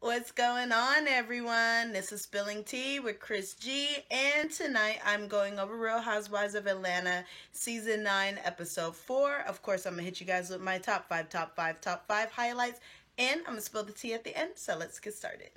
What's going on, everyone? This is Spilling Tea with Chris G, and tonight I'm going over Real Housewives of Atlanta, Season 9, Episode 4. Of course, I'm going to hit you guys with my top five highlights, and I'm going to spill the tea at the end, so let's get started.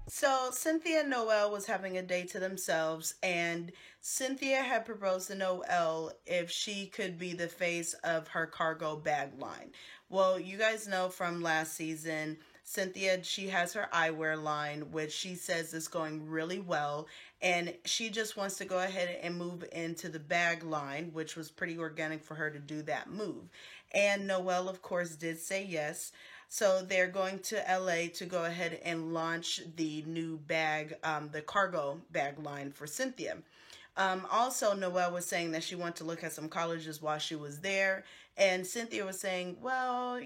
So Cynthia and Noel was having a day to themselves, and Cynthia had proposed to Noel if she could be the face of her cargo bag line. Well, you guys know from last season, Cynthia, she has her eyewear line, which she says is going really well, and she just wants to go ahead and move into the bag line, which was pretty organic for her to do that move. And Noel, of course, did say yes. So they're going to LA to go ahead and launch the new bag, the cargo bag line for Cynthia. Also, Noelle was saying that she wanted to look at some colleges while she was there. And Cynthia was saying, well,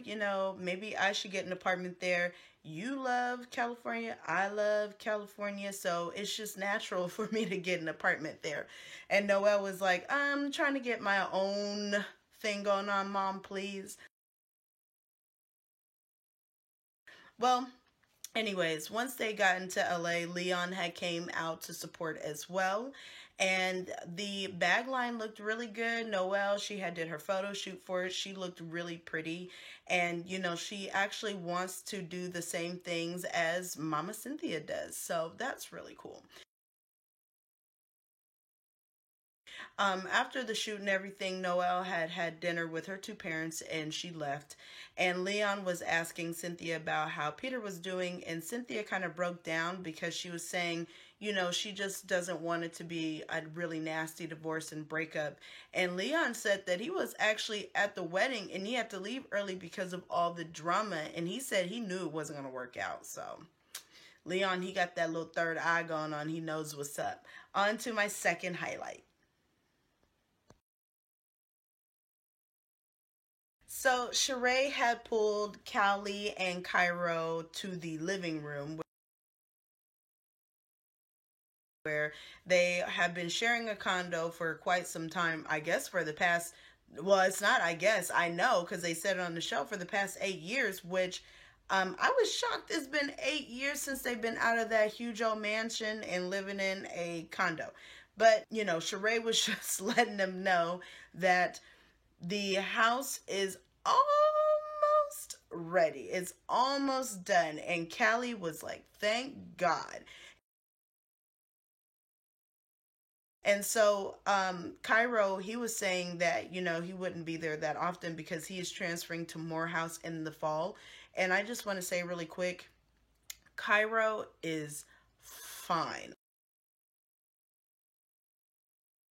maybe I should get an apartment there. You love California. I love California. So it's just natural for me to get an apartment there. And Noelle was like, I'm trying to get my own thing going on, Mom, please. Well, anyways, once they got into LA, Leon had came out to support as well. And the bag line looked really good. Noelle, she had did her photo shoot for it. She looked really pretty. And, she actually wants to do the same things as Mama Cynthia does. So that's really cool. After the shoot and everything, Noelle had dinner with her two parents and she left. And Leon was asking Cynthia about how Peter was doing, and Cynthia kind of broke down because she was saying, she just doesn't want it to be a really nasty divorce and breakup. And Leon said that he was actually at the wedding and he had to leave early because of all the drama. And he said he knew it wasn't going to work out. So Leon, he got that little third eye going on. He knows what's up. On to my second highlight. So Sheree had pulled Callie and Cairo to the living room where they have been sharing a condo for quite some time, I guess for the past, well, it's not, I guess, I know, because they said it on the show for the past 8 years, which I was shocked it's been 8 years since they've been out of that huge old mansion and living in a condo. But, Sheree was just letting them know that the house is almost ready. It's almost done. And Callie was like, thank God. And so Cairo, he was saying that, he wouldn't be there that often because he is transferring to Morehouse in the fall. And I just want to say really quick, Cairo is fine.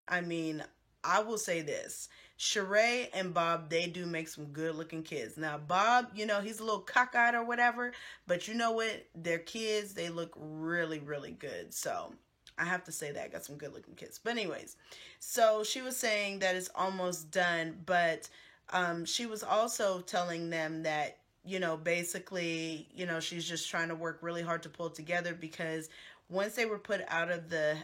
I mean, I will say this. Sheree and Bob, they do make some good looking kids. Now, Bob, he's a little cockeyed or whatever, but you know what? Their kids, they look really, really good. So I have to say that. I got some good looking kids. But, anyways, so she was saying that it's almost done, but she was also telling them that basically, she's just trying to work really hard to pull it together because once they were put out of the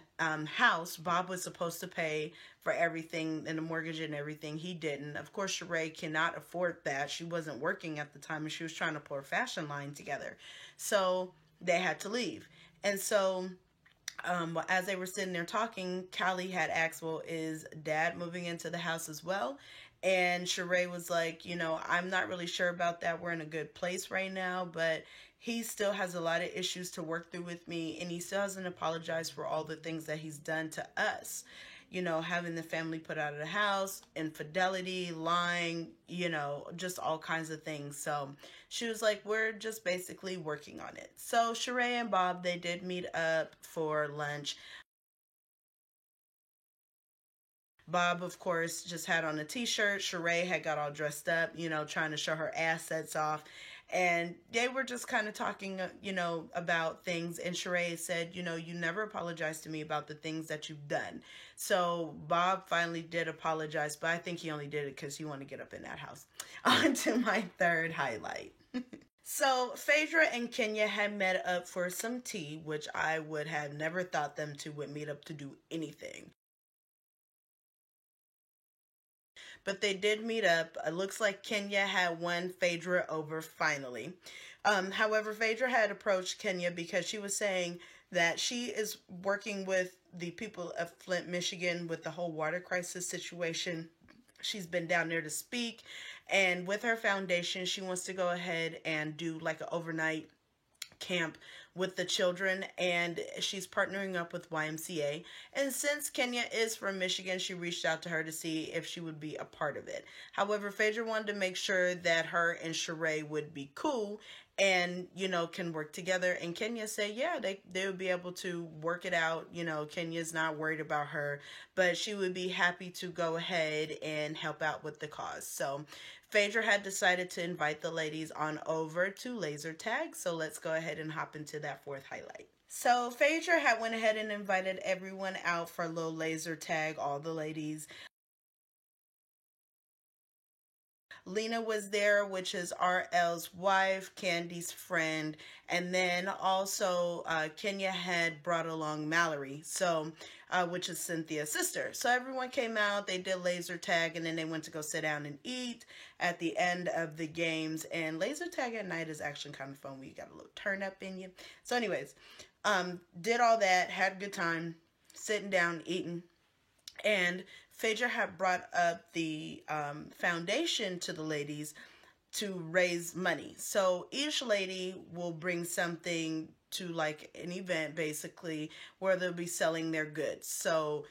house, Bob was supposed to pay for everything and the mortgage and everything. He didn't. Of course, Sheree cannot afford that. She wasn't working at the time and she was trying to pull a fashion line together. So they had to leave. And so as they were sitting there talking, Callie had asked, well, is Dad moving into the house as well? And Sheree was like, I'm not really sure about that. We're in a good place right now, but he still has a lot of issues to work through with me, and he still hasn't apologized for all the things that he's done to us. Having the family put out of the house, infidelity, lying, just all kinds of things. So she was like, we're just basically working on it. So Sheree and Bob, they did meet up for lunch. Bob, of course, just had on a t-shirt. Sheree had got all dressed up, trying to show her assets off. And they were just kind of talking, about things. And Sheree said, you never apologized to me about the things that you've done. So Bob finally did apologize, but I think he only did it because he wanted to get up in that house. On to my third highlight. So Phaedra and Kenya had met up for some tea, which I would have never thought them two would meet up to do anything. but they did meet up. It looks like Kenya had won Phaedra over finally. However, Phaedra had approached Kenya because she was saying that she is working with the people of Flint, Michigan with the whole water crisis situation. She's been down there to speak, and with her foundation, she wants to go ahead and do like an overnight camp with the children, and she's partnering up with YMCA. And since Kenya is from Michigan, she reached out to her to see if she would be a part of it. However, Phaedra wanted to make sure that her and Sheree would be cool and, you know, can work together. And Kenya said, yeah, they would be able to work it out. You know, Kenya's not worried about her, but she would be happy to go ahead and help out with the cause. So Phaedra had decided to invite the ladies on over to laser tag. So let's go ahead and hop into that fourth highlight. So Phaedra had went ahead and invited everyone out for a little laser tag, all the ladies. Lena was there, which is RL's wife, Candy's friend, and then also Kenya had brought along Mallory, so which is Cynthia's sister. So everyone came out, they did laser tag, and then they went to go sit down and eat at the end of the games. And laser tag at night is actually kind of fun when you got a little turn up in you. So anyways, did all that, had a good time, sitting down, eating. And Phaedra had brought up the foundation to the ladies to raise money. So each lady will bring something to like an event basically where they'll be selling their goods. So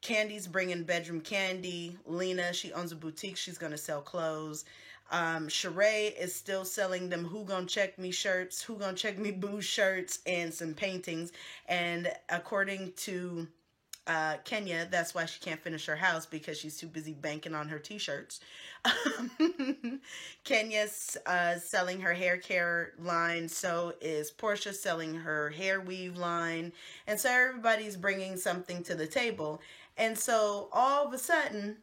Candy's bringing bedroom candy. Lena, she owns a boutique. She's going to sell clothes. Sheree is still selling them Who Gon' Check Me shirts, Who Gon' Check Me Boo shirts, and some paintings. And according to Kenya, that's why she can't finish her house, because she's too busy banking on her t-shirts. Kenya's selling her hair care line, so is Portia selling her hair weave line, and so everybody's bringing something to the table. And so all of a sudden,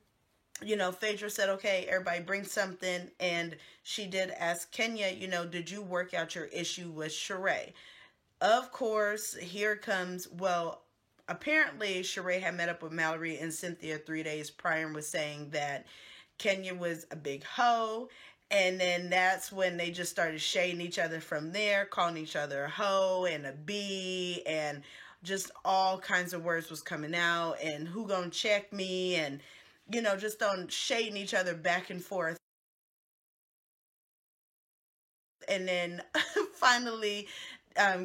you know, Phaedra said, okay, everybody bring something, and she did ask Kenya, you know, did you work out your issue with Sheree? Of course, here comes, well, apparently Sheree had met up with Mallory and Cynthia 3 days prior and was saying that Kenya was a big hoe. And then that's when they just started shading each other from there, calling each other a hoe and a bee, and just all kinds of words was coming out, and who gonna check me, and, you know, just on shading each other back and forth. And then finally,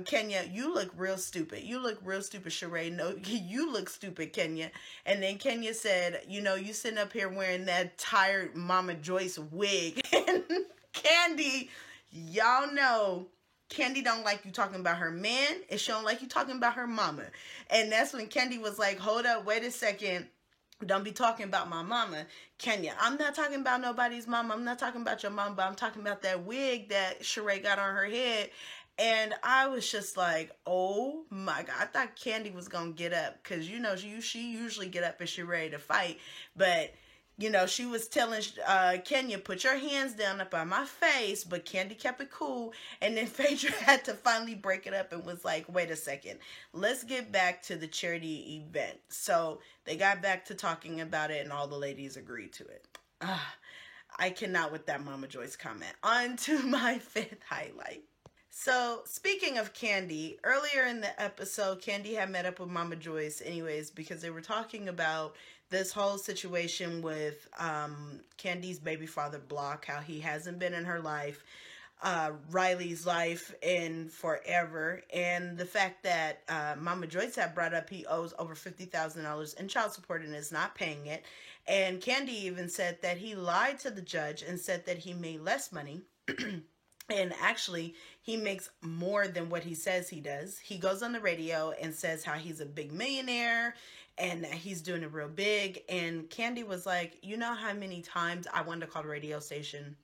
Kenya, you look real stupid. You look real stupid, Sheree. No, you look stupid, Kenya. And then Kenya said, you know, you sitting up here wearing that tired Mama Joyce wig. And Candy, y'all know, Candy don't like you talking about her man, and she don't like you talking about her mama. And that's when Candy was like, hold up, wait a second. Don't be talking about my mama. Kenya, I'm not talking about nobody's mama. I'm not talking about your mama, but I'm talking about that wig that Sheree got on her head. And I was just like, oh my God. I thought Candy was going to get up, because, you know, she usually get up if she's ready to fight. But, you know, she was telling Kenya, put your hands down up on my face, but Candy kept it cool. And then Phaedra had to finally break it up and was like, wait a second, let's get back to the charity event. So they got back to talking about it, and all the ladies agreed to it. I cannot with that Mama Joyce comment. On to my fifth highlight. So, speaking of Candy, earlier in the episode, Candy had met up with Mama Joyce anyways, because they were talking about this whole situation with Candy's baby father, Block, how he hasn't been in her life, Riley's life in forever, and the fact that Mama Joyce had brought up he owes over $50,000 in child support and is not paying it. And Candy even said that he lied to the judge and said that he made less money. And actually, he makes more than what he says he does. He goes on the radio and says how he's a big millionaire and that he's doing it real big. And Candy was like, you know how many times I wanted to call the radio station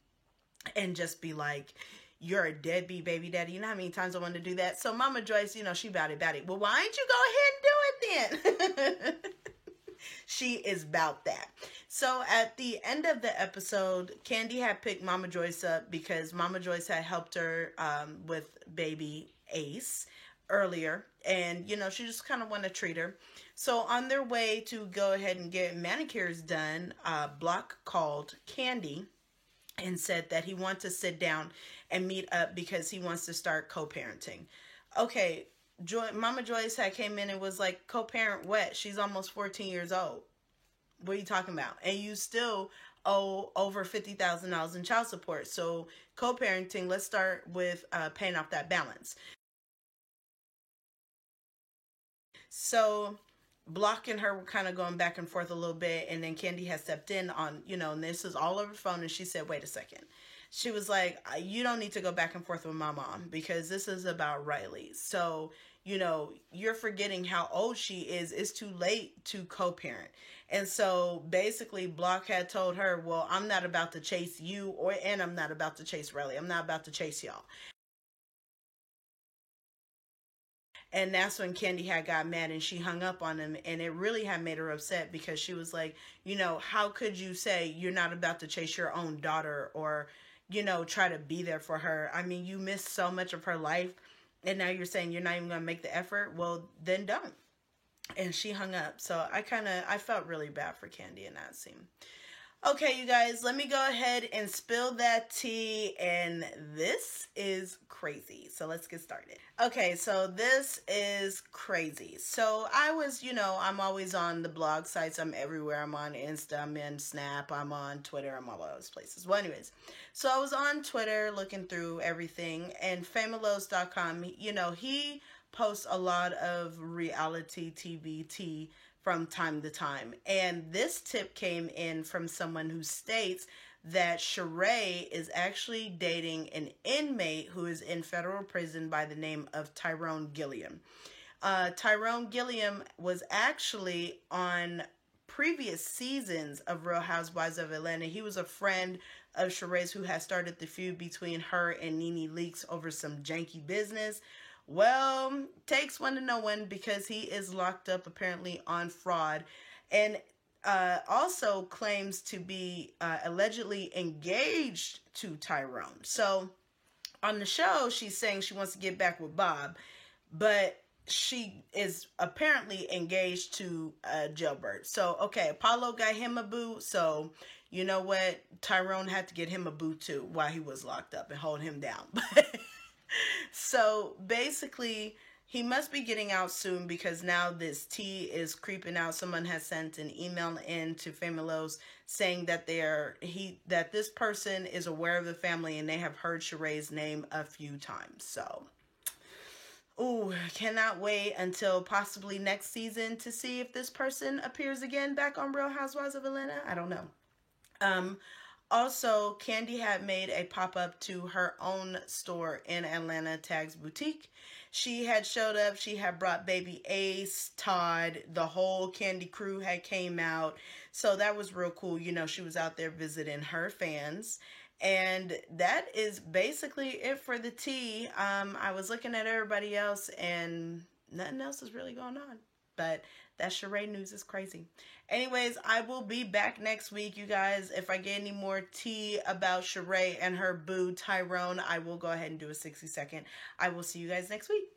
and just be like, you're a deadbeat baby daddy. You know how many times I wanted to do that? So Mama Joyce, you know, she about it. Well, why don't you go ahead and do it then? She is about that. So at the end of the episode, Candy had picked Mama Joyce up because Mama Joyce had helped her with baby Ace. earlier, and she just kind of want to treat her. So on their way to go ahead and get manicures done, Block called Kandi and said that he wants to sit down and meet up because he wants to start co-parenting. Okay, Mama Joyce had came in and was like, co-parent what? She's almost 14 years old. What are you talking about? And you still owe over $50,000 in child support. So co-parenting, let's start with paying off that balance. So Block and her were kind of going back and forth a little bit, and then Kandi had stepped in on, and this is all over the phone, and she said, wait a second. She was like, you don't need to go back and forth with my mom because this is about Riley. So, you're forgetting how old she is. It's too late to co-parent. And so basically Block had told her, well, I'm not about to chase you and I'm not about to chase Riley. I'm not about to chase y'all. And that's when Kandi had got mad and she hung up on him, and it really had made her upset because she was like, how could you say you're not about to chase your own daughter or, try to be there for her? I mean, you missed so much of her life, and now you're saying you're not even going to make the effort. Well, then don't. And she hung up. So I felt really bad for Kandi in that scene. Okay, you guys, let me go ahead and spill that tea, and this is crazy. So let's get started. Okay, so this is crazy. So I was, I'm always on the blog sites. I'm everywhere. I'm on Insta, I'm in Snap, I'm on Twitter, I'm all those places. Well, anyways, so I was on Twitter looking through everything, and Famelos.com, he posts a lot of reality TV tea from time to time. And this tip came in from someone who states that Sheree is actually dating an inmate who is in federal prison by the name of Tyrone Gilliam. Tyrone Gilliam was actually on previous seasons of Real Housewives of Atlanta. He was a friend of Sheree's who had started the feud between her and Nene Leakes over some janky business. Well, takes one to know one because he is locked up apparently on fraud, and also claims to be allegedly engaged to Tyrone. So on the show, she's saying she wants to get back with Bob, but she is apparently engaged to Jailbird. So, okay, Apollo got him a boo, so you know what? Tyrone had to get him a boo too while he was locked up and hold him down. So basically, he must be getting out soon because now this tea is creeping out. Someone has sent an email in to Famelos saying that that this person is aware of the family and they have heard Sheree's name a few times. So, ooh, cannot wait until possibly next season to see if this person appears again back on Real Housewives of Atlanta. I don't know. Also, Kandi had made a pop-up to her own store in Atlanta, Tags Boutique. She had showed up. She had brought baby Ace, Todd, the whole Kandi crew had came out. So that was real cool. She was out there visiting her fans. And that is basically it for the tea. I was looking at everybody else and nothing else is really going on. But that Sheree news is crazy. Anyways, I will be back next week, you guys. If I get any more tea about Sheree and her boo, Tyrone, I will go ahead and do a 60-second. I will see you guys next week.